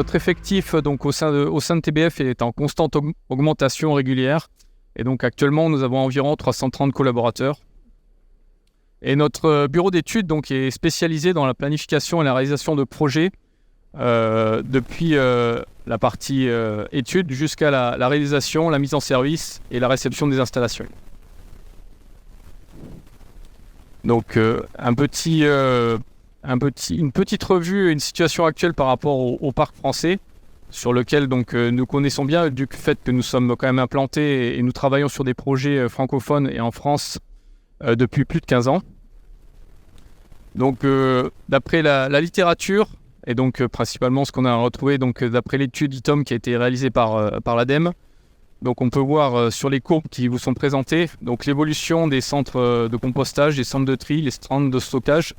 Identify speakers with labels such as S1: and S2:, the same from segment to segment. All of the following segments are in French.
S1: notre effectif donc, au sein de TBF est en constante augmentation régulière. Et donc actuellement, nous avons environ 330 collaborateurs. Et notre bureau d'études donc, est spécialisé dans la planification et la réalisation de projets depuis la partie études jusqu'à la réalisation, la mise en service et la réception des installations. Donc une petite revue et une situation actuelle par rapport au parc français, sur lequel donc, nous connaissons bien du fait que nous sommes quand même implantés et nous travaillons sur des projets francophones et en France depuis plus de 15 ans. Donc d'après la littérature, et donc principalement ce qu'on a retrouvé donc, d'après l'étude ITOM qui a été réalisée par l'ADEME, donc on peut voir sur les courbes qui vous sont présentées donc l'évolution des centres de compostage, des centres de tri, les centres de stockage.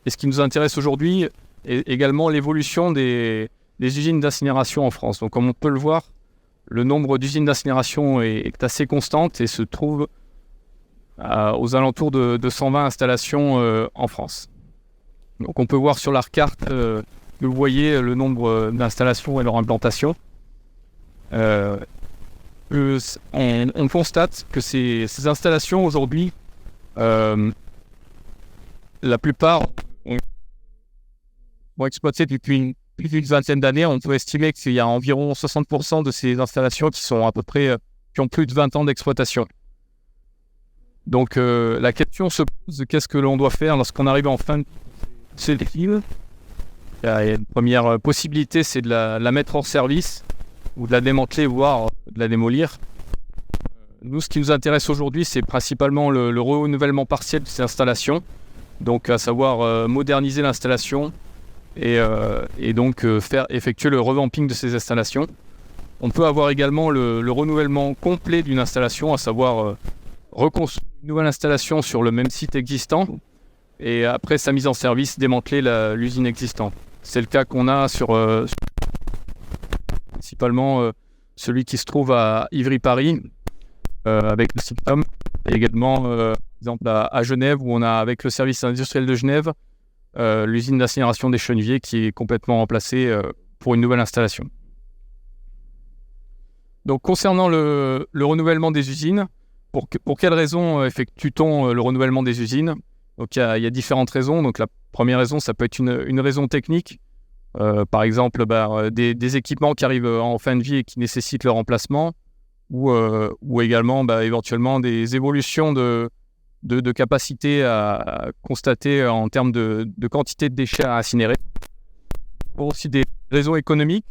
S1: Et ce qui nous intéresse aujourd'hui est également l'évolution des usines d'incinération en France. Donc comme on peut le voir, le nombre d'usines d'incinération est assez constante et se trouve aux alentours de 120 installations en France. Donc on peut voir sur la carte que vous voyez le nombre d'installations et leur implantation. On constate que ces installations aujourd'hui, la plupart ont exploité depuis plus d'une vingtaine d'années. On peut estimer qu'il y a environ 60% de ces installations qui sont à peu près qui ont plus de 20 ans d'exploitation. Donc la question se pose, qu'est-ce que l'on doit faire lorsqu'on arrive en fin de sélective ? Il y a une première possibilité, c'est de la mettre hors service ou de la démanteler, voire de la démolir. Nous, ce qui nous intéresse aujourd'hui, c'est principalement le renouvellement partiel de ces installations, donc à savoir moderniser l'installation et donc effectuer le revamping de ces installations. On peut avoir également le renouvellement complet d'une installation, à savoir reconstruire une nouvelle installation sur le même site existant et après sa mise en service, démanteler l'usine existante. C'est le cas qu'on a sur principalement celui qui se trouve à Ivry-Paris avec le SIPTOM et également par exemple à Genève où on a avec le service industriel de Genève l'usine d'incinération des Cheneviers qui est complètement remplacée pour une nouvelle installation. Donc concernant le renouvellement des usines, pour quelles raisons effectue-t-on le renouvellement des usines ? Donc il y a différentes raisons. Donc la première raison, ça peut être une raison technique. Par exemple, des équipements qui arrivent en fin de vie et qui nécessitent le remplacement, ou également éventuellement des évolutions de capacité à constater en termes de quantité de déchets à incinérer. Aussi des raisons économiques,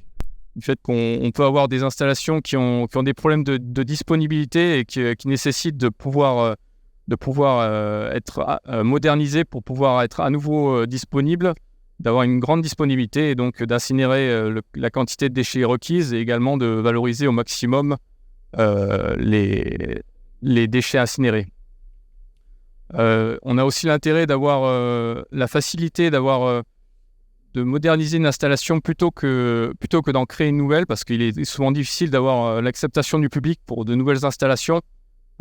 S1: du fait qu'on peut avoir des installations qui ont des problèmes de disponibilité et qui nécessitent de pouvoir être modernisées pour pouvoir être à nouveau disponibles, d'avoir une grande disponibilité et donc d'incinérer la quantité de déchets requise et également de valoriser au maximum les déchets incinérés. On a aussi l'intérêt d'avoir la facilité de moderniser une installation plutôt que d'en créer une nouvelle, parce qu'il est souvent difficile d'avoir l'acceptation du public pour de nouvelles installations,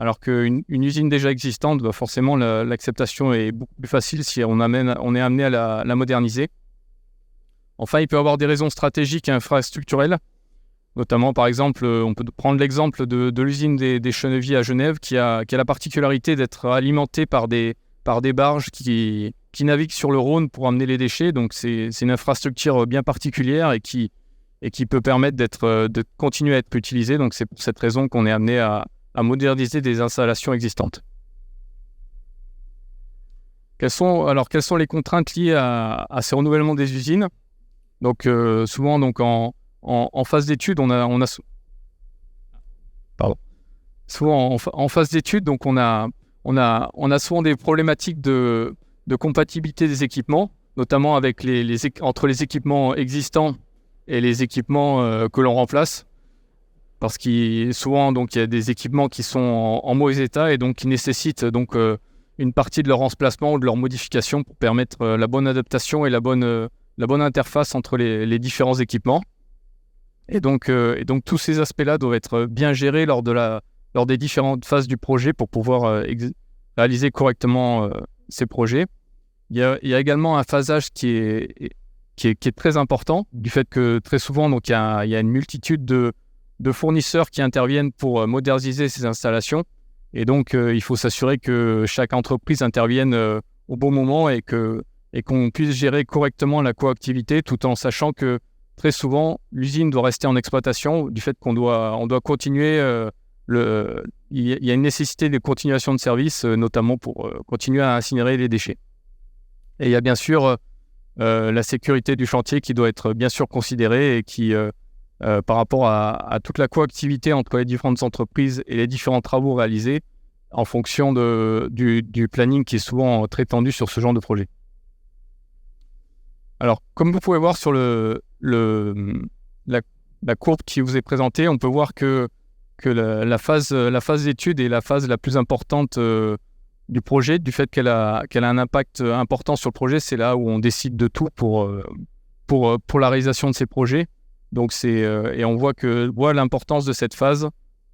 S1: alors qu'une usine déjà existante, forcément l'acceptation est beaucoup plus facile si on est amené à la moderniser. Enfin, il peut y avoir des raisons stratégiques et infrastructurelles, notamment par exemple, on peut prendre l'exemple de l'usine des Cheneviers à Genève qui a la particularité d'être alimentée par des barges qui naviguent sur le Rhône pour amener les déchets. Donc c'est une infrastructure bien particulière et qui peut permettre de continuer à être utilisée. Donc c'est pour cette raison qu'on est amené à moderniser des installations existantes. Quelles sont les contraintes liées à ces renouvellements des usines ? Donc souvent donc en phase d'étude, souvent en phase d'étude, donc on a souvent des problématiques de compatibilité des équipements, notamment avec entre les équipements existants et les équipements que l'on remplace, parce qu'il souvent donc il y a des équipements qui sont en mauvais état et donc qui nécessitent donc une partie de leur remplacement ou de leur modification pour permettre la bonne adaptation et la bonne interface entre les différents équipements. Et donc tous ces aspects-là doivent être bien gérés lors des différentes phases du projet pour pouvoir réaliser correctement ces projets. Il y a également un phasage qui est très important, du fait que très souvent, donc, il y a une multitude de fournisseurs qui interviennent pour moderniser ces installations. Et donc, il faut s'assurer que chaque entreprise intervienne au bon moment et qu'on puisse gérer correctement la coactivité, tout en sachant que très souvent, l'usine doit rester en exploitation, du fait qu'on doit continuer. Il y a une nécessité de continuation de service, notamment pour continuer à incinérer les déchets. Et il y a bien sûr la sécurité du chantier qui doit être bien sûr considérée et qui, par rapport à toute la coactivité entre les différentes entreprises et les différents travaux réalisés, en fonction du planning qui est souvent très tendu sur ce genre de projet. Alors, comme vous pouvez voir sur la courbe qui vous est présentée, on peut voir que la phase d'étude est la phase la plus importante du projet, du fait qu'elle a un impact important sur le projet. C'est là où on décide de tout pour la réalisation de ces projets. Donc et on voit l'importance de cette phase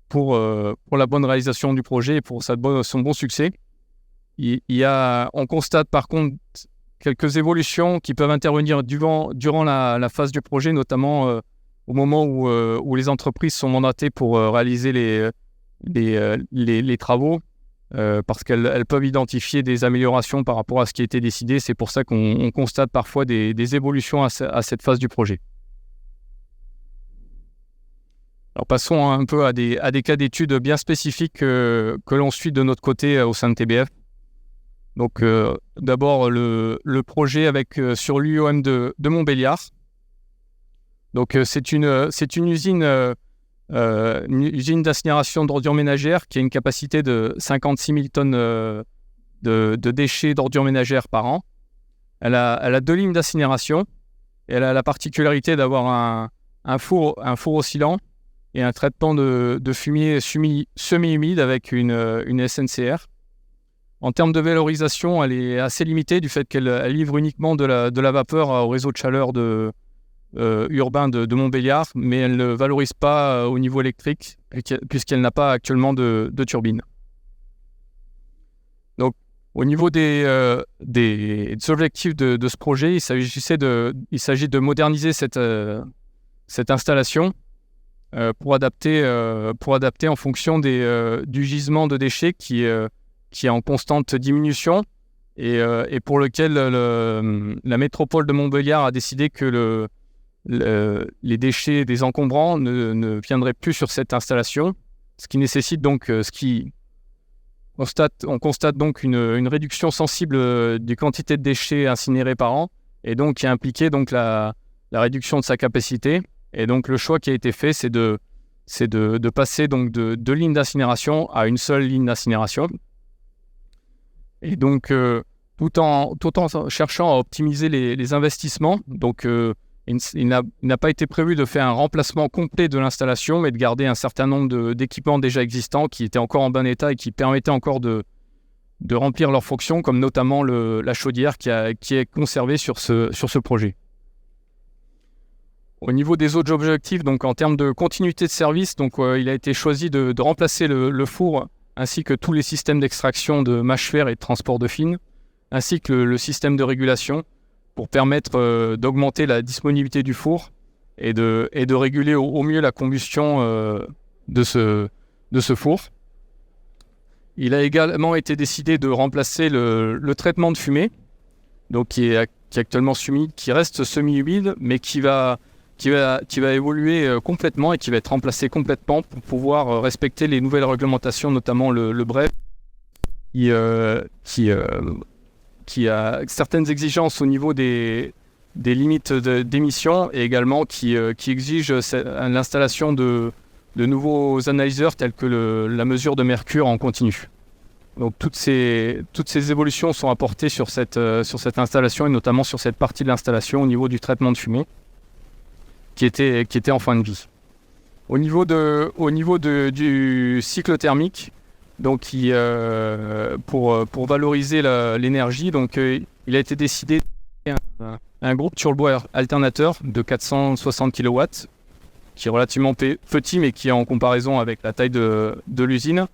S1: pour la bonne réalisation du projet et pour son bon succès. On constate par contre quelques évolutions qui peuvent intervenir durant la phase du projet, notamment au moment où les entreprises sont mandatées pour réaliser les travaux, parce qu'elles peuvent identifier des améliorations par rapport à ce qui a été décidé. C'est pour ça qu'on constate parfois des évolutions à cette phase du projet. Alors passons un peu à des cas d'études bien spécifiques que l'on suit de notre côté au sein de TBF. Donc d'abord le projet sur l'UOM de Montbéliard. Donc c'est une usine d'incinération d'ordures ménagères qui a une capacité de 56 000 tonnes de déchets d'ordures ménagères par an. Elle a 2 lignes d'incinération et elle a la particularité d'avoir un four oscillant et un traitement de fumier semi-humide avec une SNCR. En termes de valorisation, elle est assez limitée du fait qu'elle livre uniquement de la vapeur au réseau de chaleur urbain de Montbéliard, mais elle ne valorise pas au niveau électrique puisqu'elle n'a pas actuellement de turbine. Donc, au niveau des objectifs de ce projet, il s'agit de moderniser cette installation pour adapter en fonction du gisement de déchets qui est en constante diminution et pour lequel la métropole de Montbéliard a décidé que les déchets des encombrants ne viendraient plus sur cette installation, ce qui nécessite donc on constate donc une réduction sensible des quantités de déchets incinérés par an, et donc qui a impliqué donc la réduction de sa capacité. Et donc le choix qui a été fait, c'est de passer donc de 2 lignes d'incinération à une seule ligne d'incinération. Et donc tout en cherchant à optimiser les investissements, donc il n'a pas été prévu de faire un remplacement complet de l'installation, mais de garder un certain nombre d'équipements déjà existants qui étaient encore en bon état et qui permettaient encore de remplir leurs fonctions, comme notamment la chaudière qui est conservée sur ce projet. Au niveau des autres objectifs, donc en termes de continuité de service, donc il a été choisi de remplacer le four ainsi que tous les systèmes d'extraction de mâche-fer et de transport de fines, ainsi que le système de régulation, pour permettre d'augmenter la disponibilité du four et de réguler au mieux la combustion de ce four. Il a également été décidé de remplacer le traitement de fumée, donc qui est actuellement humide, qui reste semi-humide, mais qui va évoluer complètement et qui va être remplacé complètement pour pouvoir respecter les nouvelles réglementations, notamment le BREF, qui a certaines exigences au niveau des limites d'émissions et également qui exige l'installation de nouveaux analyseurs tels que la mesure de mercure en continu. Donc toutes ces évolutions sont apportées sur cette installation et notamment sur cette partie de l'installation au niveau du traitement de fumée qui était en fin de vie. Au niveau du cycle thermique, donc pour valoriser l'énergie, donc il a été décidé un groupe turbo alternateur de 460 kW qui est relativement petit mais qui est en comparaison avec la taille de l'usine,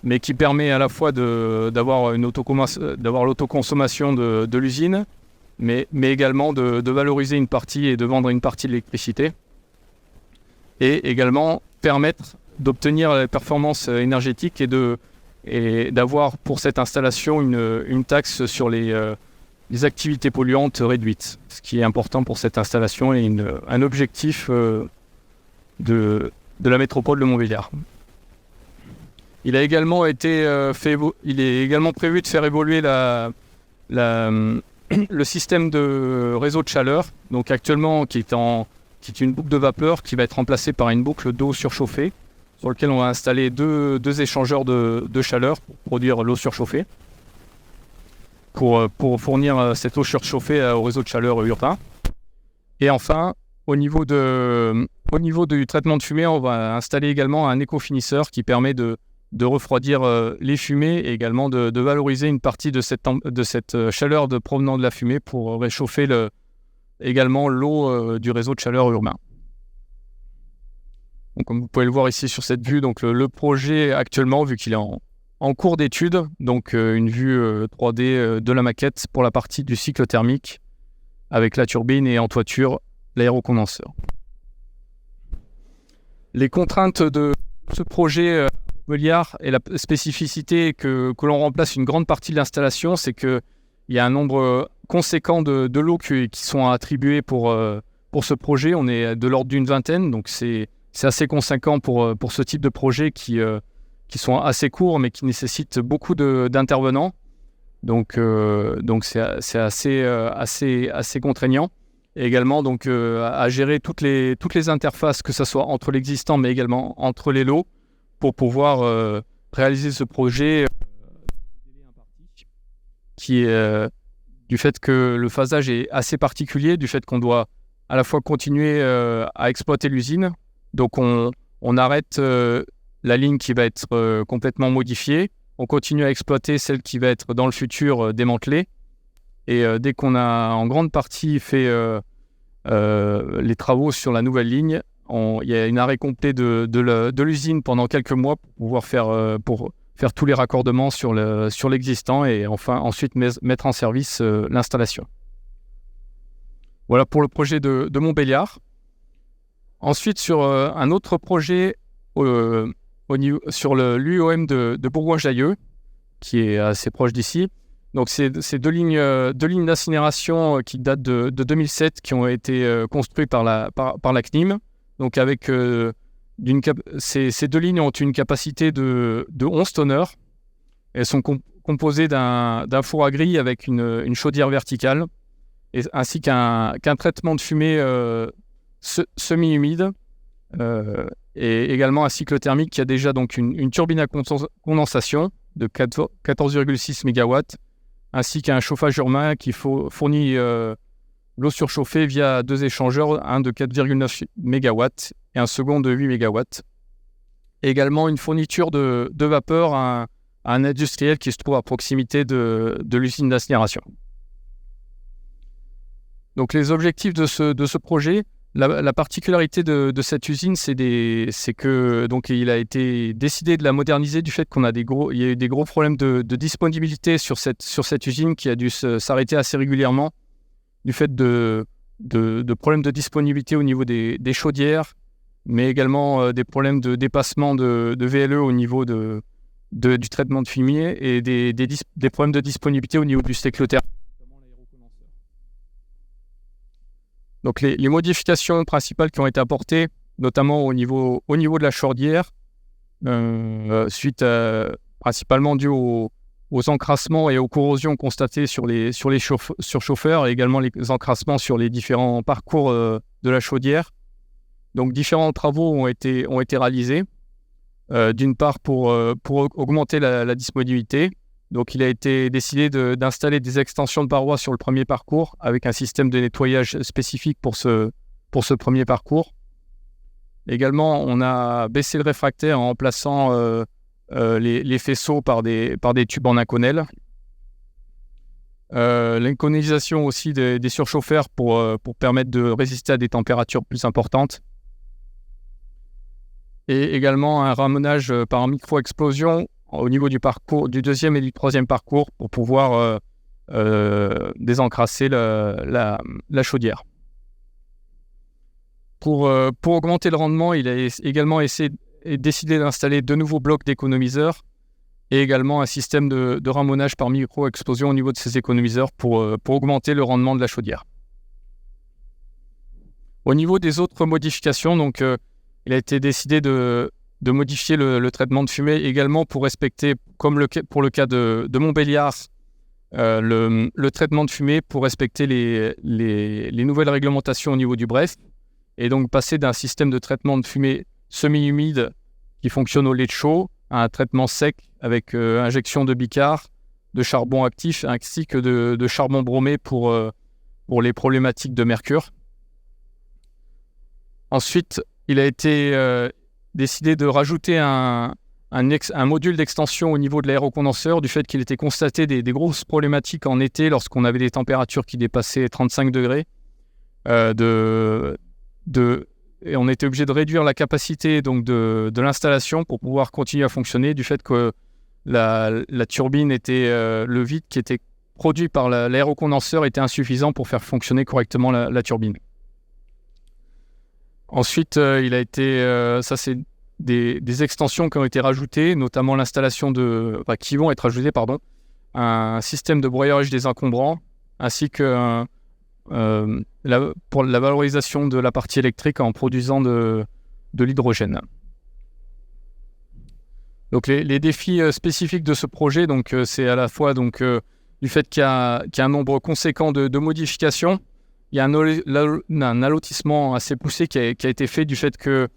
S1: mais qui permet à la fois d'avoir l'autoconsommation de l'usine mais également de valoriser une partie et de vendre une partie de l'électricité. Et également permettre d'obtenir la performance énergétique et d'avoir pour cette installation une taxe sur les activités polluantes réduites, ce qui est important pour cette installation et un objectif de la métropole de Montbéliard. Il est également prévu de faire évoluer le système de réseau de chaleur, donc actuellement qui est une boucle de vapeur qui va être remplacée par une boucle d'eau surchauffée, sur lequel on va installer deux échangeurs de chaleur pour produire l'eau surchauffée, pour fournir cette eau surchauffée au réseau de chaleur urbain. Et enfin, au niveau du traitement de fumée, on va installer également un éco-finisseur qui permet de refroidir les fumées et également de valoriser une partie de cette chaleur provenant de la fumée pour réchauffer également l'eau du réseau de chaleur urbain. Donc, comme vous pouvez le voir ici sur cette vue, donc le projet actuellement, vu qu'il est en cours d'étude, donc une vue 3D de la maquette pour la partie du cycle thermique avec la turbine et en toiture l'aérocondenseur. Les contraintes de ce projet Montbéliard et la spécificité que l'on remplace une grande partie de l'installation, c'est qu'il y a un nombre conséquent de lots qui sont attribués pour ce projet. On est de l'ordre d'une vingtaine, donc c'est assez conséquent pour ce type de projet qui sont assez courts mais qui nécessitent beaucoup d'intervenants. Donc c'est assez contraignant. Et également donc à gérer toutes les interfaces, que ce soit entre l'existant mais également entre les lots, pour pouvoir réaliser ce projet qui est du fait que le phasage est assez particulier, du fait qu'on doit à la fois continuer à exploiter l'usine. Donc on arrête la ligne qui va être complètement modifiée, on continue à exploiter celle qui va être dans le futur démantelée. Et dès qu'on a en grande partie fait les travaux sur la nouvelle ligne, il y a un arrêt complet de l'usine pendant quelques mois pour pouvoir faire tous les raccordements sur l'existant et enfin ensuite mettre en service l'installation. Voilà pour le projet de Montbéliard. Ensuite, sur un autre projet sur l'UOM de Bourgoin-Jallieu, qui est assez proche d'ici. Donc, c'est deux lignes d'incinération qui datent de 2007, qui ont été construites par la CNIM. Donc, avec ces deux lignes ont une capacité de 11 tonneurs. Elles sont composées d'un four à grille avec une chaudière verticale, ainsi qu'un traitement de fumée semi-humide, et également un cycle thermique qui a déjà donc une turbine à condensation de 14,6 MW, ainsi qu'un chauffage urbain qui fournit l'eau surchauffée via deux échangeurs, un de 4,9 MW et un second de 8 MW. Et également une fourniture de vapeur à un industriel qui se trouve à proximité de l'usine d'incinération. Donc les objectifs de ce projet, la particularité de cette usine, c'est que donc il a été décidé de la moderniser du fait il y a eu des gros problèmes de disponibilité sur cette usine qui a dû s'arrêter assez régulièrement du fait de problèmes de disponibilité au niveau des chaudières, mais également des problèmes de dépassement de VLE au niveau du traitement de fumier et des problèmes de disponibilité au niveau du cyclothermique. Donc les modifications principales qui ont été apportées, notamment au niveau de la chaudière, suite principalement dû aux encrassements et aux corrosions constatées sur les surchauffeurs et également les encrassements sur les différents parcours de la chaudière. Donc différents travaux ont été réalisés, d'une part pour augmenter la disponibilité. Donc, il a été décidé d'installer des extensions de parois sur le premier parcours avec un système de nettoyage spécifique pour ce premier parcours. Également, on a baissé le réfractaire en remplaçant les faisceaux par des tubes en inconel. L'inconisation aussi des surchauffeurs pour permettre de résister à des températures plus importantes. Et également un ramenage par micro-explosion au niveau du deuxième et du troisième parcours pour pouvoir désencrasser la chaudière. Pour augmenter le rendement, il a également décidé d'installer de nouveaux blocs d'économiseurs et également un système de ramonage par micro-explosion au niveau de ces économiseurs pour augmenter le rendement de la chaudière. Au niveau des autres modifications, donc, il a été décidé de modifier le traitement de fumée également pour respecter, comme pour le cas de Montbéliard, le traitement de fumée pour respecter les nouvelles réglementations au niveau du BREF, et donc passer d'un système de traitement de fumée semi-humide qui fonctionne au lait de chaud à un traitement sec avec injection de bicarbonate, de charbon actif ainsi que de charbon bromé pour les problématiques de mercure. Ensuite, il a été décidé de rajouter un module d'extension au niveau de l'aérocondenseur du fait qu'il était constaté des grosses problématiques en été lorsqu'on avait des températures qui dépassaient 35 degrés. Et on était obligé de réduire la capacité donc de l'installation pour pouvoir continuer à fonctionner du fait que la turbine était le vide qui était produit par l'aérocondenseur était insuffisant pour faire fonctionner correctement la turbine. Ensuite, il a été, ça c'est des extensions qui ont été rajoutées, notamment qui vont être rajoutées, un système de broyage des encombrants, ainsi que pour la valorisation de la partie électrique en produisant de l'hydrogène. Donc les défis spécifiques de ce projet, donc c'est à la fois du fait qu'il y a un nombre conséquent de modifications. Il y a un allotissement assez poussé qui a été fait du fait que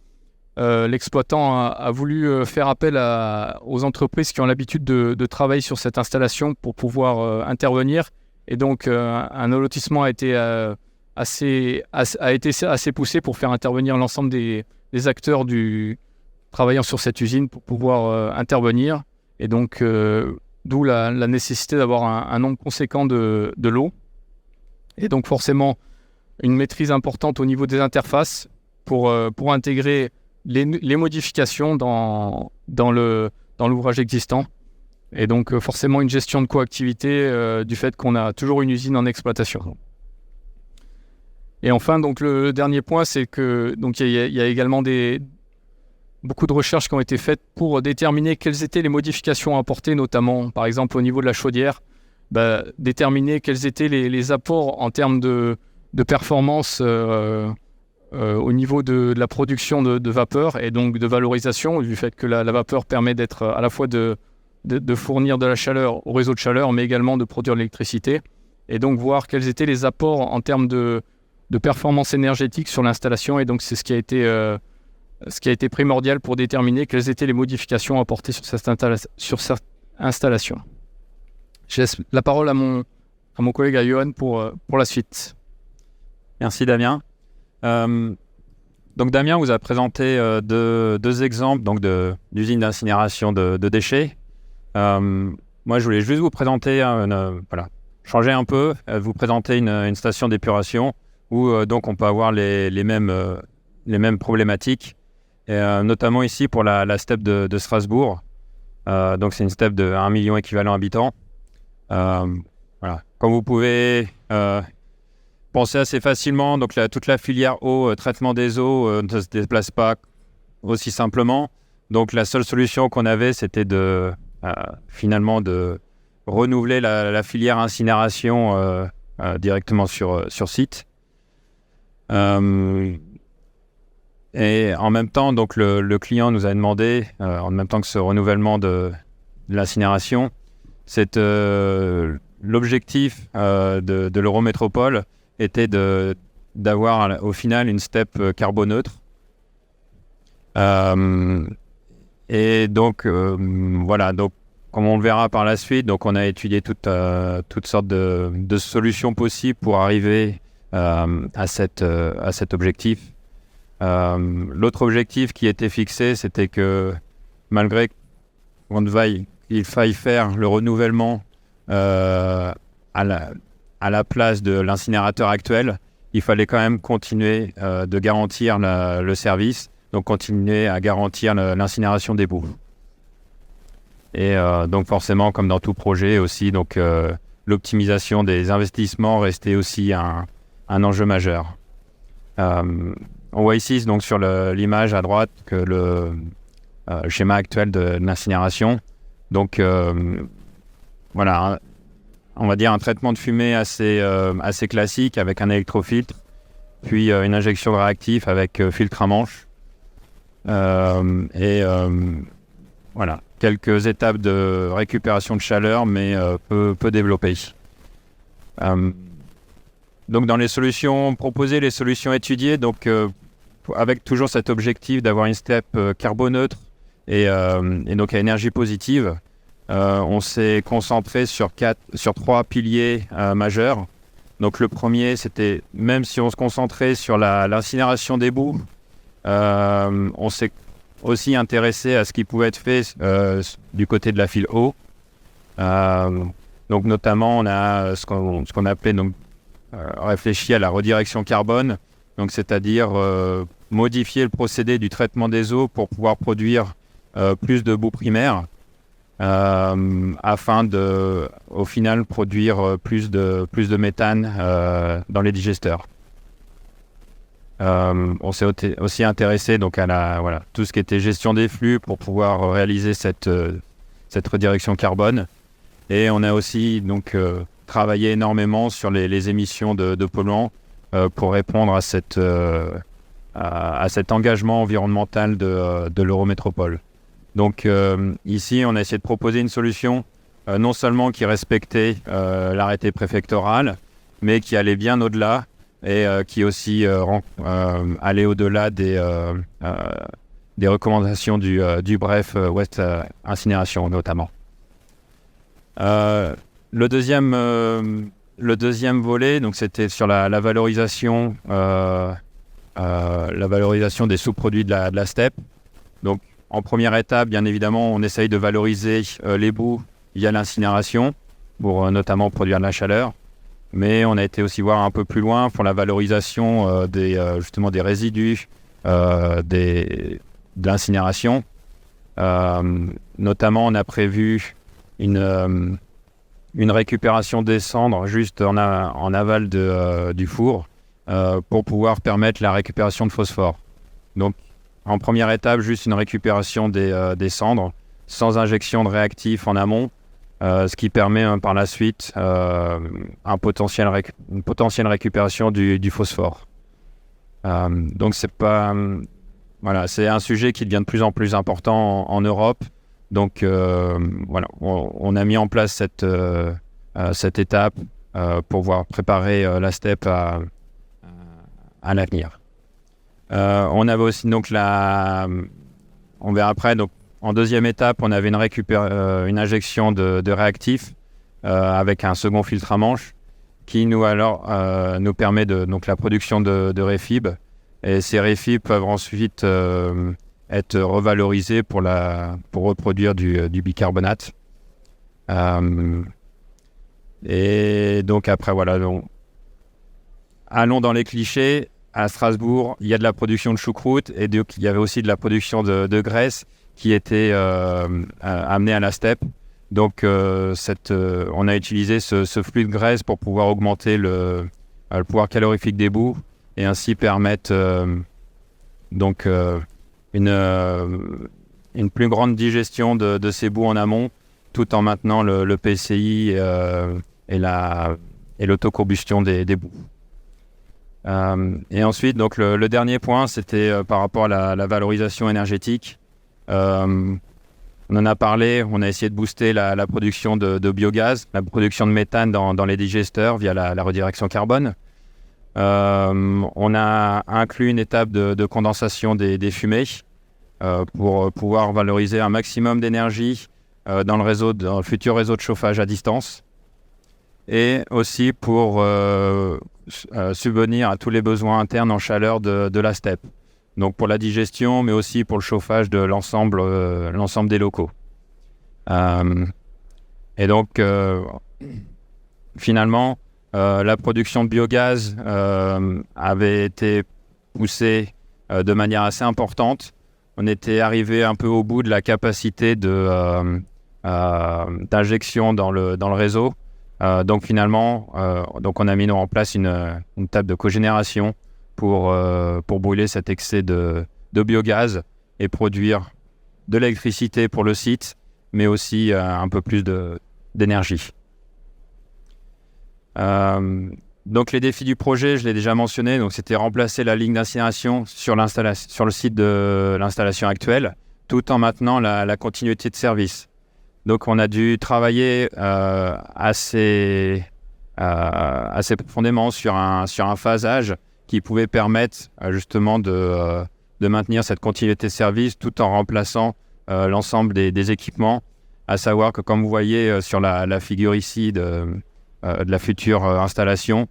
S1: l'exploitant a voulu faire appel aux entreprises qui ont l'habitude de travailler sur cette installation pour pouvoir intervenir. Et donc, un allotissement a été assez poussé pour faire intervenir l'ensemble des acteurs travaillant sur cette usine pour pouvoir intervenir. Et donc, d'où la nécessité d'avoir un nombre conséquent de lots. Et donc, forcément, une maîtrise importante au niveau des interfaces pour intégrer les modifications dans l'ouvrage existant. Et donc, forcément, une gestion de coactivité du fait qu'on a toujours une usine en exploitation. Et enfin, donc, le dernier point, c'est que il y a également beaucoup de recherches qui ont été faites pour déterminer quelles étaient les modifications à apporter, notamment, par exemple, au niveau de la chaudière, déterminer quels étaient les apports en termes de performance au niveau de la production de vapeur et donc de valorisation, du fait que la vapeur permet d'être à la fois de fournir de la chaleur au réseau de chaleur, mais également de produire de l'électricité, et donc voir quels étaient les apports en termes de performance énergétique sur l'installation. Et donc c'est ce qui a été primordial pour déterminer quelles étaient les modifications apportées sur cette installation. Je laisse la parole à mon collègue, à Johan, pour la suite.
S2: Merci Damien. Donc Damien vous a présenté deux exemples d'usines d'incinération de déchets. Moi je voulais juste vous présenter, changer un peu, vous présenter une station d'épuration où donc on peut avoir les mêmes problématiques, et, notamment ici pour la steppe de Strasbourg. Donc c'est une steppe de 1 million équivalent habitants. Comme vous pouvez penser assez facilement, donc toute la filière eau, traitement des eaux ne se déplace pas aussi simplement. Donc la seule solution qu'on avait, c'était finalement de renouveler la filière incinération directement sur site. Et en même temps, donc le client nous a demandé, en même temps que ce renouvellement de l'incinération, c'est l'objectif de l'Eurométropole était d'avoir au final une steppe carboneutre. Et donc voilà, donc comme on le verra par la suite, donc on a étudié toutes sortes de solutions possibles pour arriver à cet objectif. L'autre objectif qui était fixé, c'était que malgré qu'il faille faire le renouvellement à la place de l'incinérateur actuel, il fallait quand même continuer de garantir le service, donc continuer à garantir l'incinération des boues. Et donc forcément, comme dans tout projet aussi, donc l'optimisation des investissements restait aussi un enjeu majeur. On voit ici donc sur l'image à droite que le schéma actuel de l'incinération. Donc voilà, on va dire un traitement de fumée assez classique avec un électrofiltre, puis une injection de réactif avec filtre à manche. Voilà, quelques étapes de récupération de chaleur, mais peu développées. Donc dans les solutions proposées, les solutions étudiées, donc avec toujours cet objectif d'avoir une step carboneutre et donc à énergie positive, on s'est concentré sur 3 piliers majeurs. Donc le premier, c'était, même si on se concentrait sur l'incinération des boues, on s'est aussi intéressé à ce qui pouvait être fait du côté de la file eau. Donc notamment, on a ce qu'on appelait donc réfléchi à la redirection carbone, donc c'est-à-dire modifier le procédé du traitement des eaux pour pouvoir produire plus de boues primaires afin de, au final, produire plus de méthane dans les digesteurs. On s'est aussi intéressé donc à tout ce qui était gestion des flux pour pouvoir réaliser cette redirection carbone. Et on a aussi donc travaillé énormément sur les émissions de polluants pour répondre à cet engagement environnemental de l'Eurométropole. Donc ici, on a essayé de proposer une solution non seulement qui respectait l'arrêté préfectoral, mais qui allait bien au-delà et qui aussi allait au-delà des recommandations du BREF Ouest Incinération notamment. Le deuxième volet, donc c'était sur la valorisation des sous-produits de la steppe. Donc en première étape, bien évidemment, on essaye de valoriser les boues via l'incinération pour notamment produire de la chaleur. Mais on a été aussi voir un peu plus loin pour la valorisation justement des résidus de l'incinération. Notamment, on a prévu une récupération des cendres juste en aval du four pour pouvoir permettre la récupération de phosphore. Donc, en première étape, juste une récupération des cendres sans injection de réactifs en amont. Ce qui permet par la suite une potentielle récupération du phosphore. Donc c'est un sujet qui devient de plus en plus important en Europe. Donc on a mis en place cette étape pour pouvoir préparer la steppe à l'avenir. On avait aussi donc on verra après donc. En deuxième étape, on avait une injection de réactifs avec un second filtre à manche qui nous permet donc la production de réfibres. Et ces réfibres peuvent ensuite être revalorisés pour reproduire du bicarbonate. Et donc après, voilà. Donc, allons dans les clichés. À Strasbourg, il y a de la production de choucroute et donc, il y avait aussi de la production de graisse qui était amené à la steppe. Donc, on a utilisé ce flux de graisse pour pouvoir augmenter le pouvoir calorifique des boues et ainsi permettre une plus grande digestion de ces boues en amont, tout en maintenant le PCI et l'autocombustion des boues. Et ensuite, donc le dernier point, c'était par rapport à la valorisation énergétique. On en a parlé, on a essayé de booster la production de biogaz, la production de méthane dans les digesteurs via la redirection carbone. On a inclus une étape de condensation des fumées pour pouvoir valoriser un maximum d'énergie dans le futur réseau de chauffage à distance. Et aussi pour subvenir à tous les besoins internes en chaleur de la steppe. Donc pour la digestion, mais aussi pour le chauffage de l'ensemble des locaux. Et donc, finalement, la production de biogaz avait été poussée de manière assez importante. On était arrivé un peu au bout de la capacité d'injection dans le réseau. Donc finalement, donc on a mis en place une table de cogénération pour brûler cet excès de biogaz et produire de l'électricité pour le site, mais aussi un peu plus d'énergie. Donc les défis du projet, je l'ai déjà mentionné, donc c'était remplacer la ligne d'incinération sur le site de l'installation actuelle, tout en maintenant la continuité de service. Donc on a dû travailler assez profondément sur un phasage qui pouvait permettre justement de maintenir cette continuité de service tout en remplaçant l'ensemble des équipements, à savoir que comme vous voyez sur la figure ici de la future installation,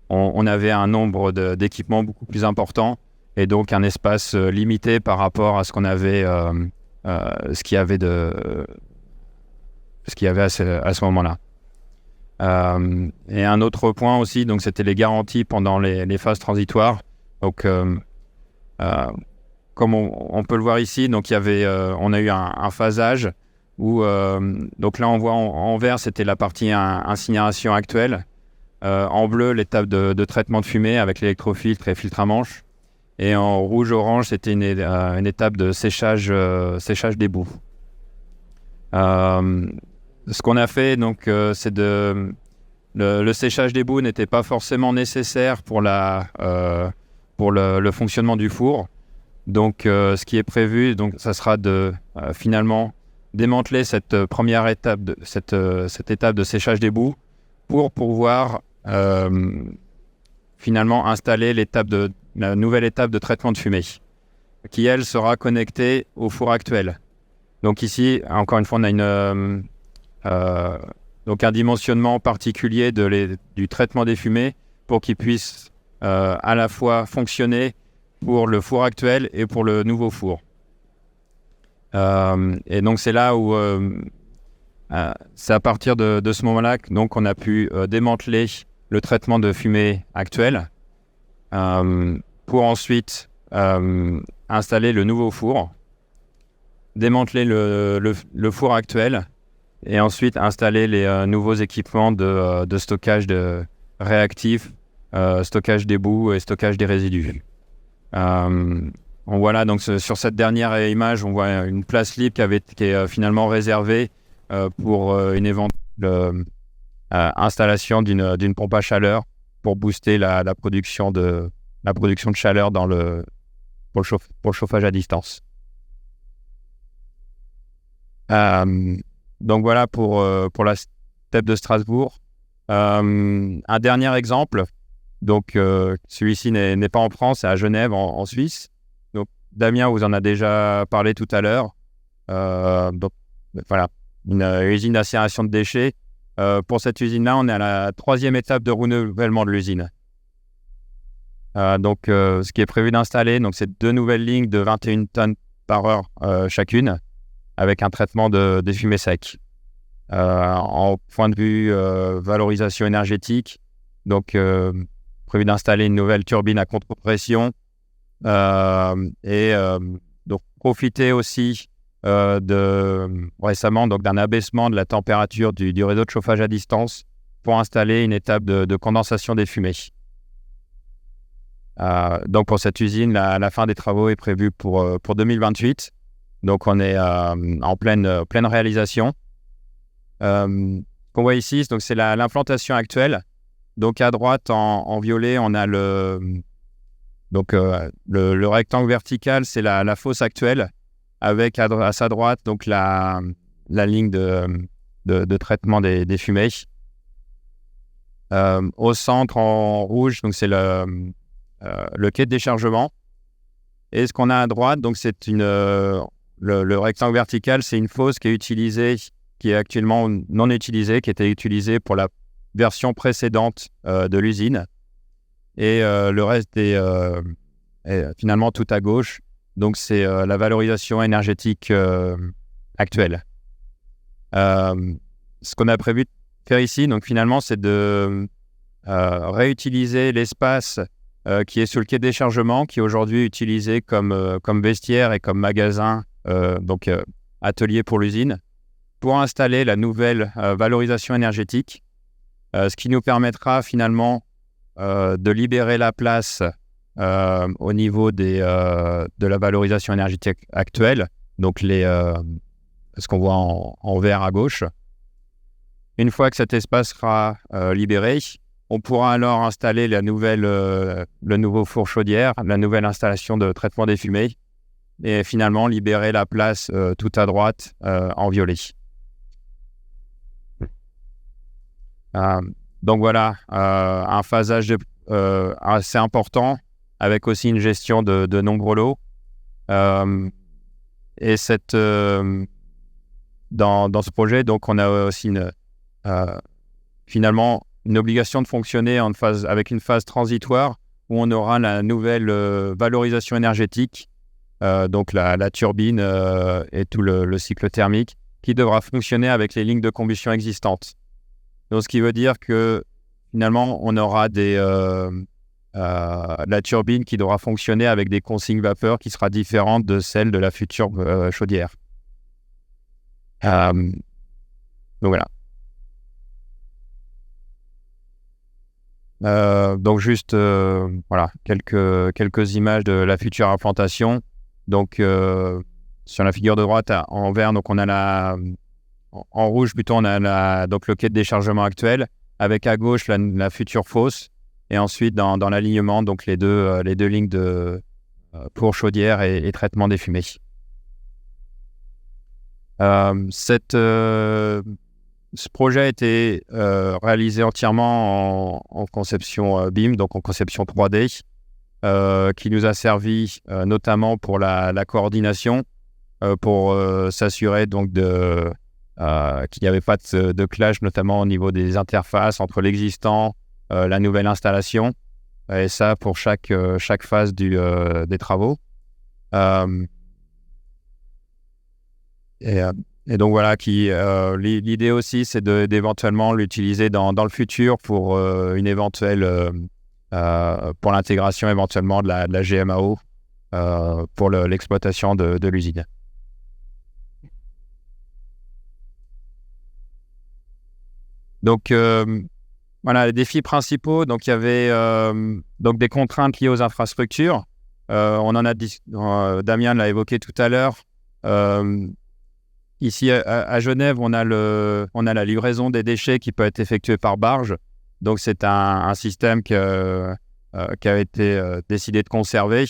S2: on avait un nombre d'équipements beaucoup plus important et donc un espace limité par rapport à ce qu'on avait, ce qu'il y avait à ce moment-là. Et un autre point aussi, donc c'était les garanties pendant les phases transitoires. Donc, comme on peut le voir ici, donc on a eu un phasage où, donc là on voit en vert, c'était la partie incinération actuelle. En bleu, l'étape de traitement de fumée avec l'électrofiltre et filtre à manche. Et en rouge-orange, c'était une étape de séchage d'égout. Ce qu'on a fait, donc, c'est le séchage d'égout n'était pas forcément nécessaire pour le fonctionnement du four. Donc, ce qui est prévu, donc, ça sera de finalement démanteler cette première étape, cette étape de séchage d'égout pour pouvoir finalement installer la nouvelle étape de traitement de fumée qui, elle, sera connectée au four actuel. Donc ici, encore une fois, on a donc un dimensionnement particulier du traitement des fumées pour qu'il puisse à la fois fonctionner pour le four actuel et pour le nouveau four. Et donc c'est là où c'est à partir de ce moment-là donc on a pu démanteler le traitement de fumée actuel pour ensuite installer le nouveau four, démanteler le four actuel et ensuite installer les nouveaux équipements de stockage de réactifs, stockage des boues et stockage des résidus. Voilà, donc sur cette dernière image, on voit une place libre qui est finalement réservée pour une éventuelle installation d'une pompe à chaleur pour booster la production de chaleur pour le chauffage à distance. Donc voilà pour la steppe de Strasbourg. Un dernier exemple, donc celui-ci n'est pas en France, c'est à Genève en Suisse. Donc Damien vous en a déjà parlé tout à l'heure. Donc voilà, une usine d'incinération de déchets. Pour cette usine-là, on est à la 3e étape de renouvellement de l'usine. Donc ce qui est prévu d'installer, donc c'est 2 nouvelles lignes de 21 tonnes par heure chacune, avec un traitement des fumées secs. En point de vue valorisation énergétique, donc prévu d'installer une nouvelle turbine à contre-pression et donc profiter aussi récemment donc d'un abaissement de la température du réseau de chauffage à distance pour installer une étape de condensation des fumées. Donc pour cette usine, la fin des travaux est prévue pour 2028. Donc on est en pleine réalisation. Qu'on voit ici, donc c'est l'implantation actuelle. Donc à droite en violet, on a le rectangle vertical, c'est la fosse actuelle, avec à sa droite donc la ligne de traitement des fumées. Au centre en rouge, donc c'est le quai de déchargement. Et ce qu'on a à droite, donc c'est le rectangle vertical, c'est une fosse qui est actuellement non utilisée, qui était utilisée pour la version précédente de l'usine. Et le reste est finalement tout à gauche. Donc c'est la valorisation énergétique actuelle. Ce qu'on a prévu de faire ici, donc finalement, c'est de réutiliser l'espace qui est sur le quai de déchargement, qui est aujourd'hui utilisé comme vestiaire et comme magasin, donc atelier pour l'usine, pour installer la nouvelle valorisation énergétique ce qui nous permettra finalement de libérer la place au niveau de la valorisation énergétique actuelle, donc ce qu'on voit en vert à gauche. Une fois que cet espace sera libéré, on pourra alors installer le nouveau four chaudière, la nouvelle installation de traitement des fumées, et finalement libérer la place tout à droite en violet. Donc voilà, un phasage assez important, avec aussi une gestion de nombreux lots. Et dans ce projet, donc on a aussi finalement une obligation de fonctionner avec une phase transitoire où on aura la nouvelle valorisation énergétique, donc la turbine et tout le cycle thermique qui devra fonctionner avec les lignes de combustion existantes. Donc ce qui veut dire que finalement on aura la turbine qui devra fonctionner avec des consignes vapeur qui sera différente de celle de la future chaudière. Donc voilà. Donc juste voilà, quelques images de la future implantation. Donc sur la figure de droite en vert, donc on a en rouge plutôt, on a donc le quai de déchargement actuel, avec à gauche la future fosse, et ensuite dans l'alignement donc les deux lignes pour chaudière et traitement des fumées. Ce projet a été réalisé entièrement en conception BIM, donc en conception 3D, qui nous a servi notamment pour la coordination, pour s'assurer donc qu'il n'y avait pas de clash, notamment au niveau des interfaces entre l'existant, la nouvelle installation, et ça pour chaque phase des travaux. Et donc voilà, l'idée aussi, c'est d'éventuellement l'utiliser dans le futur pour une éventuelle pour l'intégration éventuellement de la GMAO pour l'exploitation de l'usine. Donc voilà les défis principaux. Donc il y avait donc des contraintes liées aux infrastructures. On en a Damien l'a évoqué tout à l'heure. Ici à Genève, on a la livraison des déchets qui peut être effectuée par barge. Donc c'est un système qui a été décidé de conserver.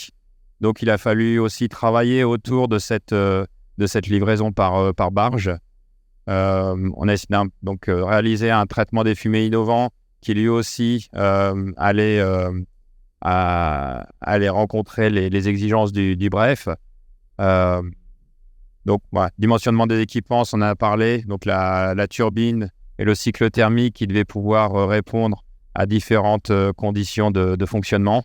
S2: Donc il a fallu aussi travailler autour de cette livraison par barge. On a essayé donc réaliser un traitement des fumées innovant qui lui aussi allait rencontrer les exigences du BREF. Donc, voilà, dimensionnement des équipements, on en a parlé. Donc, la turbine et le cycle thermique qui devaient pouvoir répondre à différentes conditions de fonctionnement.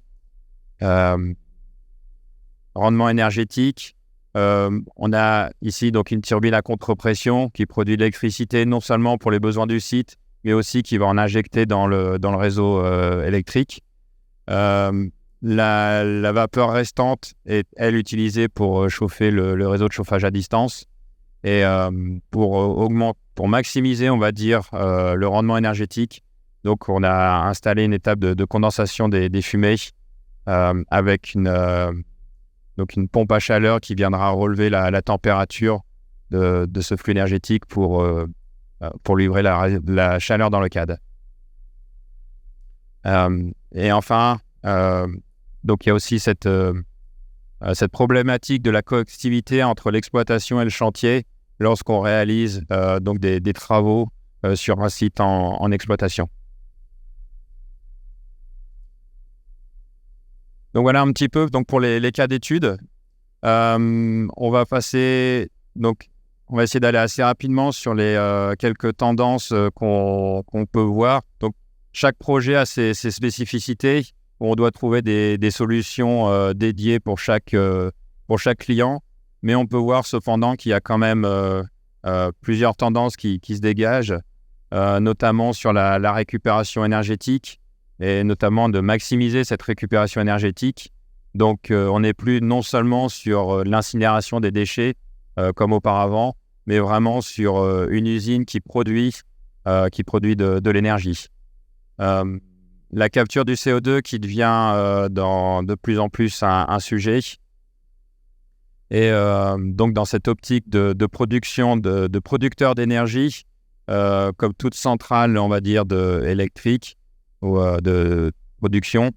S2: Rendement énergétique. On a ici donc une turbine à contre-pression qui produit de l'électricité non seulement pour les besoins du site, mais aussi qui va en injecter dans le réseau électrique. La vapeur restante est, elle, utilisée pour chauffer le réseau de chauffage à distance. Et pour maximiser, on va dire, le rendement énergétique, donc on a installé une étape de condensation des fumées avec une pompe à chaleur qui viendra relever la température de ce flux énergétique pour livrer la chaleur dans le CAD. Et enfin, donc il y a aussi cette problématique de la coactivité entre l'exploitation et le chantier lorsqu'on réalise donc des travaux sur un site en exploitation. Donc voilà un petit peu donc pour les cas d'études. On va essayer d'aller assez rapidement sur les quelques tendances qu'on peut voir. Donc chaque projet a ses spécificités. On doit trouver des solutions dédiées pour chaque client, mais on peut voir cependant qu'il y a quand même plusieurs tendances qui se dégagent, notamment sur la récupération énergétique, et notamment de maximiser cette récupération énergétique. Donc on n'est plus non seulement sur l'incinération des déchets comme auparavant, mais vraiment sur une usine qui produit de l'énergie. La capture du CO2 qui devient de plus en plus un sujet. Et donc, dans cette optique de production, de producteurs d'énergie, comme toute centrale, on va dire, électrique ou de production,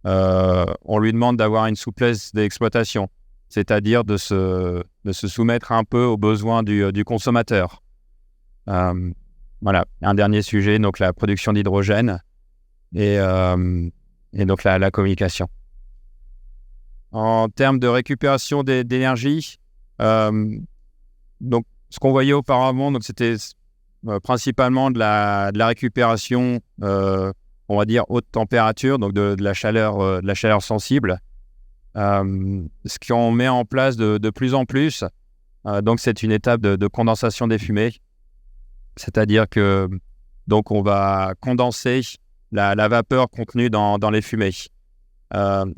S2: on lui demande d'avoir une souplesse d'exploitation, c'est-à-dire de se soumettre un peu aux besoins du consommateur. Voilà, un dernier sujet, donc la production d'hydrogène et donc la communication. En termes de récupération d'énergie, donc ce qu'on voyait auparavant, donc c'était principalement de la récupération, on va dire haute température, donc de la chaleur sensible. Ce qu'on met en place de plus en plus, donc c'est une étape de condensation des fumées, c'est-à-dire que donc on va condenser la vapeur contenue dans les fumées.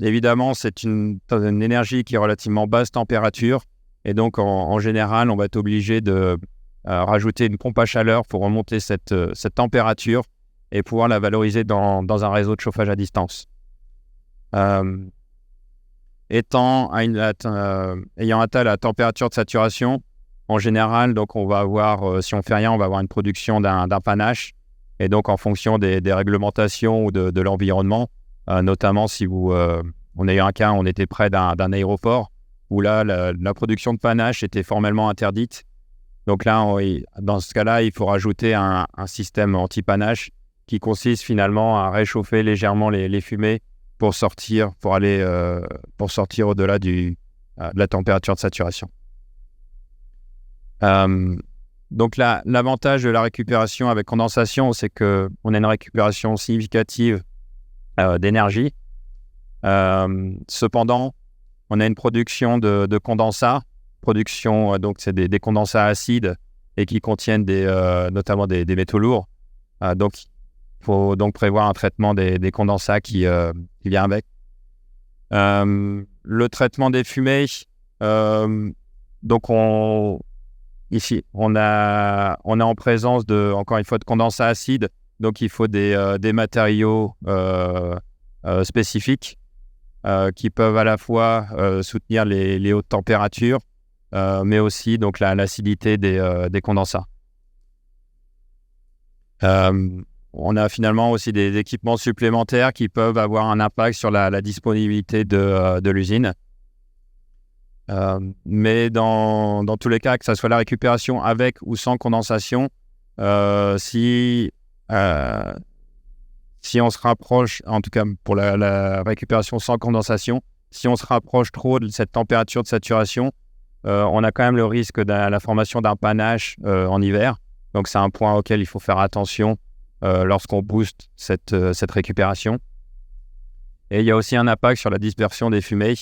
S2: Évidemment, c'est une énergie qui est relativement basse température et donc en général, on va être obligé de rajouter une pompe à chaleur pour remonter cette température et pouvoir la valoriser dans un réseau de chauffage à distance. Ayant atteint la température de saturation, en général, donc on va avoir, si on fait rien, on va avoir une production d'un panache. Et donc, en fonction des réglementations ou de l'environnement, notamment si on a eu un cas, on était près d'un aéroport où là, la production de panache était formellement interdite. Donc là, dans ce cas-là, il faut rajouter un système anti-panache qui consiste finalement à réchauffer légèrement les fumées pour sortir au-delà de la température de saturation. Donc l'avantage de la récupération avec condensation, c'est qu'on a une récupération significative d'énergie. Cependant, on a une production de condensats. Donc c'est des condensats acides et qui contiennent notamment des métaux lourds. Donc il faut donc prévoir un traitement des condensats qui vient avec. Le traitement des fumées, donc ici, on a en présence encore une fois de condensats acides, donc il faut des matériaux spécifiques qui peuvent à la fois soutenir les hautes températures, mais aussi donc l'acidité des condensats. On a finalement aussi des équipements supplémentaires qui peuvent avoir un impact sur la disponibilité de l'usine. Mais dans tous les cas, que ce soit la récupération avec ou sans condensation, si on se rapproche, en tout cas pour la récupération sans condensation, si on se rapproche trop de cette température de saturation, on a quand même le risque de la formation d'un panache en hiver. Donc c'est un point auquel il faut faire attention lorsqu'on booste cette récupération. Et il y a aussi un impact sur la dispersion des fumées,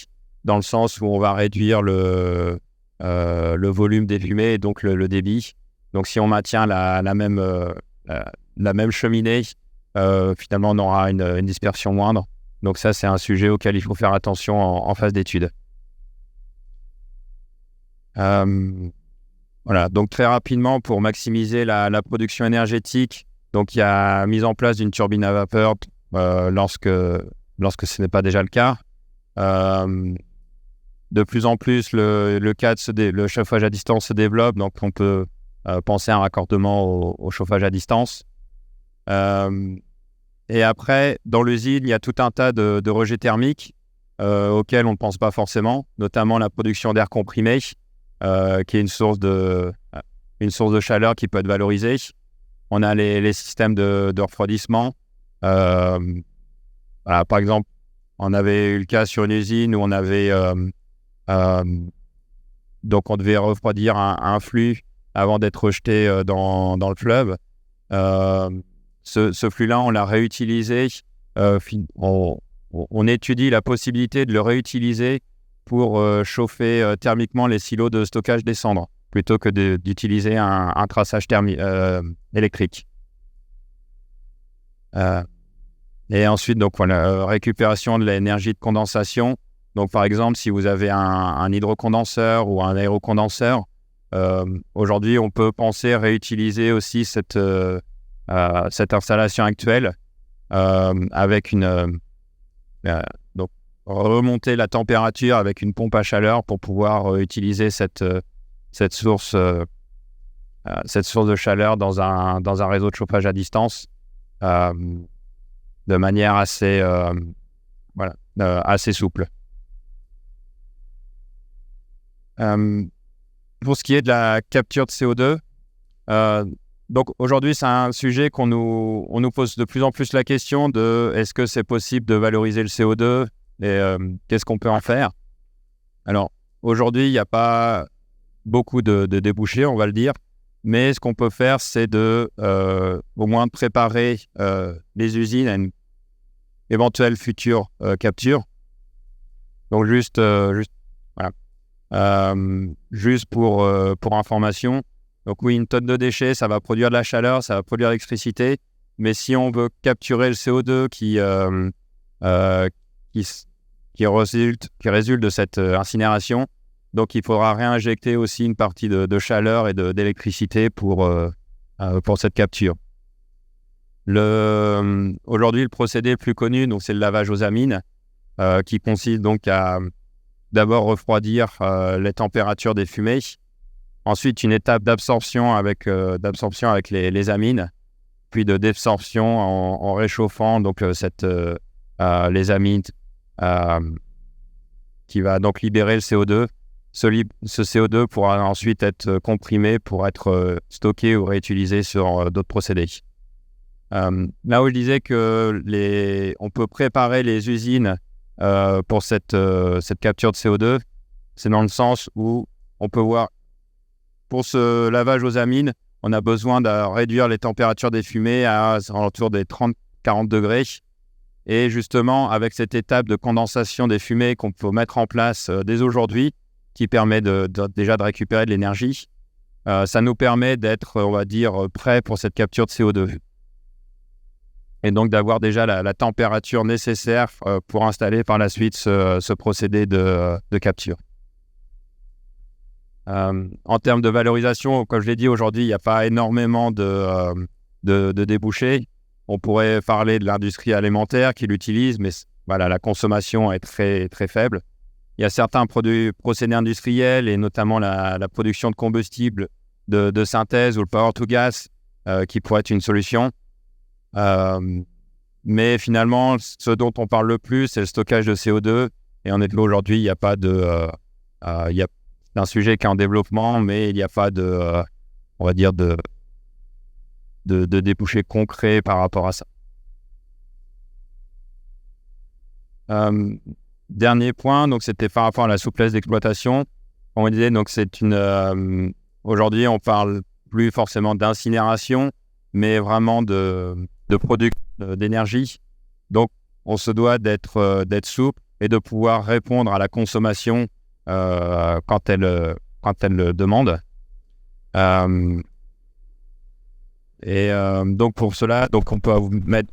S2: dans le sens où on va réduire le volume des fumées et donc le débit. Donc si on maintient la même cheminée, finalement on aura une dispersion moindre. Donc ça, c'est un sujet auquel il faut faire attention en phase d'étude. Voilà, donc très rapidement, pour maximiser la production énergétique, donc il y a mise en place d'une turbine à vapeur lorsque ce n'est pas déjà le cas. De plus en plus, le chauffage à distance se développe, donc on peut penser à un raccordement au chauffage à distance. Et après, dans l'usine, il y a tout un tas de rejets thermiques auxquels on ne pense pas forcément, notamment la production d'air comprimé, qui est une source de chaleur qui peut être valorisée. On a les systèmes de refroidissement. Voilà, par exemple, on avait eu le cas sur une usine où on avait donc on devait refroidir un flux avant d'être rejeté dans le fleuve. Ce flux-là, on l'a réutilisé. On étudie la possibilité de le réutiliser pour chauffer thermiquement les silos de stockage des cendres, plutôt que d'utiliser un traçage électrique. Et ensuite, donc voilà, récupération de l'énergie de condensation. Donc par exemple, si vous avez un hydrocondenseur ou un aérocondenseur, aujourd'hui, on peut penser réutiliser aussi cette installation actuelle avec donc remonter la température avec une pompe à chaleur pour pouvoir utiliser cette source de chaleur dans un réseau de chauffage à distance de manière assez souple. Pour ce qui est de la capture de CO2, donc aujourd'hui c'est un sujet on nous pose de plus en plus la question de est-ce que c'est possible de valoriser le CO2 et qu'est-ce qu'on peut en faire. Alors aujourd'hui il n'y a pas beaucoup de débouchés, on va le dire, mais ce qu'on peut faire c'est au moins de préparer les usines à une éventuelle future capture. Donc juste pour information, donc oui, une tonne de déchets, ça va produire de la chaleur, ça va produire de l'électricité, mais si on veut capturer le CO2 qui résulte de cette incinération, donc il faudra réinjecter aussi une partie de chaleur et d'électricité pour cette capture. Aujourd'hui, le procédé le plus connu, donc c'est le lavage aux amines, qui consiste donc à d'abord refroidir les températures des fumées, ensuite une étape d'absorption avec les amines, puis de désorption en réchauffant donc les amines qui va donc libérer le CO2. Ce CO2 pourra ensuite être comprimé pour être stocké ou réutilisé sur d'autres procédés. Là où je disais que on peut préparer les usines pour cette capture de CO2, c'est dans le sens où on peut voir, pour ce lavage aux amines, on a besoin de réduire les températures des fumées à autour des 30-40 degrés. Et justement, avec cette étape de condensation des fumées qu'on peut mettre en place dès aujourd'hui, qui permet déjà de récupérer de l'énergie, ça nous permet d'être, on va dire, prêt pour cette capture de CO2. Et donc d'avoir déjà la température nécessaire pour installer par la suite ce procédé de capture. En termes de valorisation, comme je l'ai dit, aujourd'hui, il n'y a pas énormément de débouchés. On pourrait parler de l'industrie alimentaire qui l'utilise, mais voilà, la consommation est très, très faible. Il y a certains procédés industriels et notamment la production de combustibles de synthèse ou le power to gas qui pourrait être une solution. Mais finalement, ce dont on parle le plus, c'est le stockage de CO2. Et honnêtement, aujourd'hui, il n'y a pas il y a un sujet qui est en développement, mais il n'y a pas on va dire, de débouchés concrets par rapport à ça. Dernier point, donc c'était par rapport à la souplesse d'exploitation. On disait, donc aujourd'hui, on parle plus forcément d'incinération, mais vraiment de production d'énergie. Donc, on se doit d'être souple et de pouvoir répondre à la consommation quand elle le demande. Donc pour cela, donc on peut mettre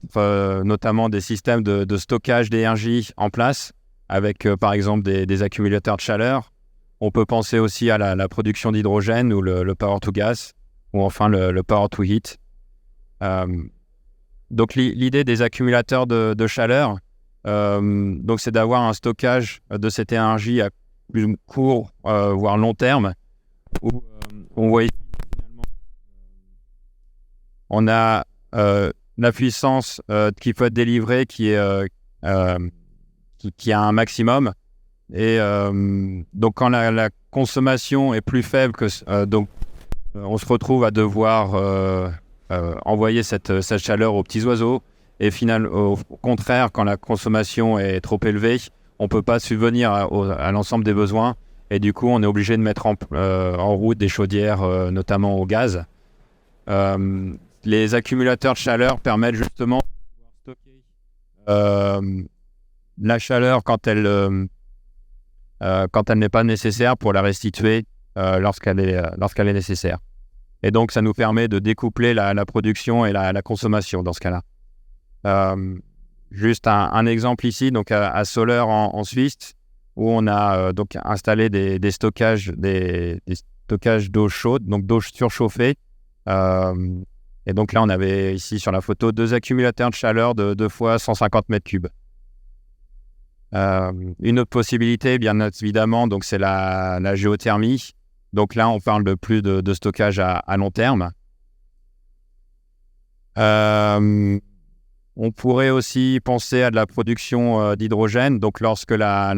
S2: notamment des systèmes de stockage d'énergie en place avec par exemple des accumulateurs de chaleur. On peut penser aussi à la production d'hydrogène ou le power to gas ou enfin le power to heat. Donc l'idée des accumulateurs de chaleur, donc c'est d'avoir un stockage de cette énergie à plus court voire long terme où on voit finalement on a la puissance qui peut être délivrée qui a un maximum et donc quand la consommation est plus faible donc on se retrouve à devoir envoyer cette chaleur aux petits oiseaux et au contraire quand la consommation est trop élevée on ne peut pas subvenir à l'ensemble des besoins et du coup on est obligé de mettre en route des chaudières notamment au gaz. Les accumulateurs de chaleur permettent justement de stocker la chaleur quand elle n'est pas nécessaire pour la restituer lorsqu'elle est nécessaire. Et donc, ça nous permet de découpler la production et la consommation dans ce cas-là. Juste un exemple ici, donc à Soleure en Suisse, où on a donc installé des stockages d'eau chaude, donc d'eau surchauffée. Et donc là, on avait ici sur la photo 2 accumulateurs de chaleur de 2 fois 150 mètres cubes. Une autre possibilité, bien évidemment, donc c'est la géothermie. Donc là, on parle de plus de stockage à long terme. On pourrait aussi penser à de la production d'hydrogène. Donc lorsque la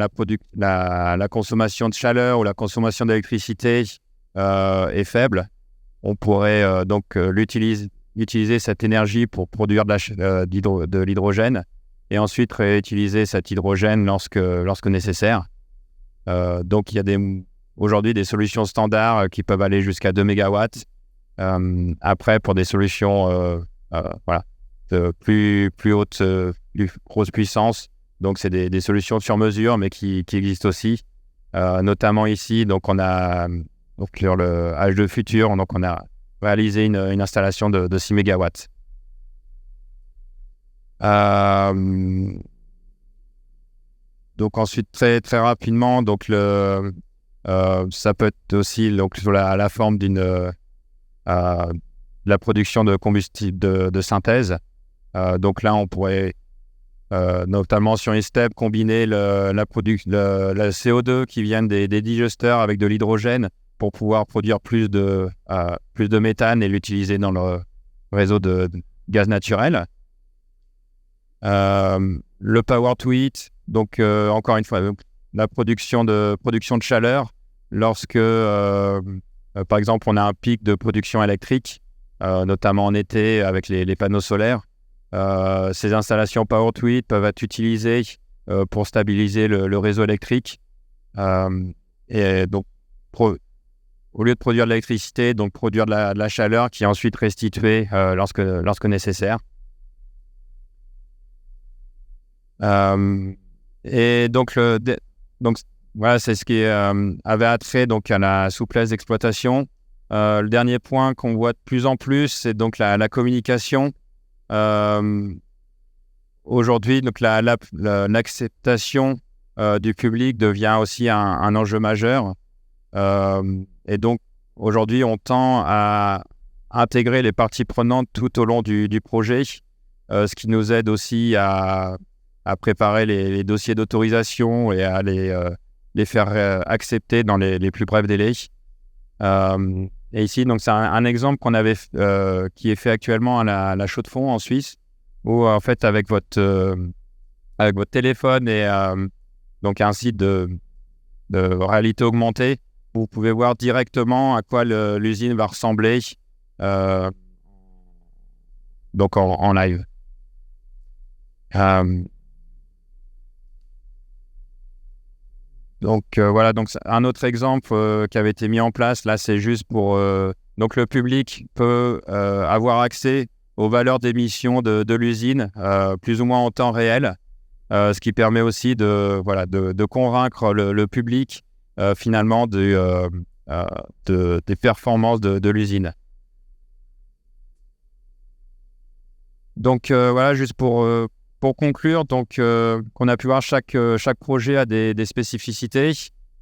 S2: consommation de chaleur ou la consommation d'électricité est faible, on pourrait utiliser cette énergie pour produire de l'hydrogène et ensuite réutiliser cet hydrogène lorsque nécessaire. Donc il y a aujourd'hui des solutions standards qui peuvent aller jusqu'à 2 mégawatts. Après, pour des solutions de plus haute, plus grosse puissance, donc c'est des solutions sur mesure, mais qui existent aussi. Notamment ici, donc on a sur le H2 Futur, donc on a réalisé une installation de 6 mégawatts. Donc ensuite, très, très rapidement, donc ça peut être aussi donc, sous la forme de la production de combustible de synthèse. Donc là, on pourrait, notamment sur une step, combiner la CO2 qui vient des digesteurs avec de l'hydrogène pour pouvoir produire plus de méthane et l'utiliser dans le réseau de gaz naturel. Le power to heat, donc encore une fois, la production de chaleur lorsque, par exemple, on a un pic de production électrique, notamment en été avec les panneaux solaires. Ces installations power to heat peuvent être utilisées pour stabiliser le réseau électrique. Et donc, au lieu de produire de l'électricité, donc produire de la chaleur qui est ensuite restituée lorsque nécessaire. Et donc voilà, c'est ce qui avait attrait donc à la souplesse d'exploitation. Le dernier point qu'on voit de plus en plus, c'est donc la communication. Aujourd'hui, donc l'acceptation du public devient aussi un enjeu majeur. Et donc aujourd'hui, on tend à intégrer les parties prenantes tout au long du projet, ce qui nous aide aussi à préparer les dossiers d'autorisation et à les faire accepter dans les plus brefs délais. Et ici, donc c'est un exemple qu'on avait qui est fait actuellement à la Chaux-de-Fonds en Suisse, où en fait avec votre téléphone et donc un site de réalité augmentée, vous pouvez voir directement à quoi l'usine va ressembler donc en live. Donc voilà, donc un autre exemple qui avait été mis en place, là c'est juste pour... donc le public peut avoir accès aux valeurs d'émission de l'usine, plus ou moins en temps réel, ce qui permet aussi de convaincre le public finalement des performances de l'usine. Donc voilà, juste pour conclure, donc qu'on a pu voir, chaque projet a des spécificités.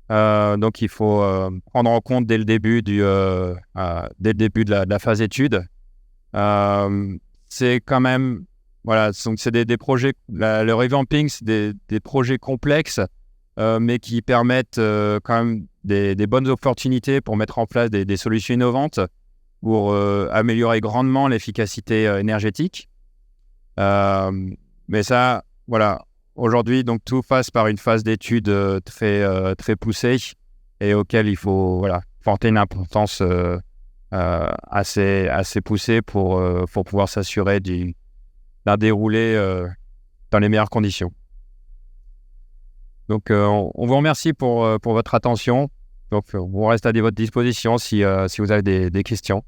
S2: Donc il faut prendre en compte dès le début de la phase étude. C'est quand même, voilà, donc c'est des projets, le revamping, c'est des projets complexes, mais qui permettent quand même des bonnes opportunités pour mettre en place des solutions innovantes pour améliorer grandement l'efficacité énergétique. Mais ça, voilà, aujourd'hui, donc tout passe par une phase d'étude très poussée et auquel il faut porter une importance assez poussée pour pouvoir s'assurer d'un déroulé dans les meilleures conditions. Donc, on vous remercie pour votre attention. Donc, on reste à votre disposition si vous avez des questions.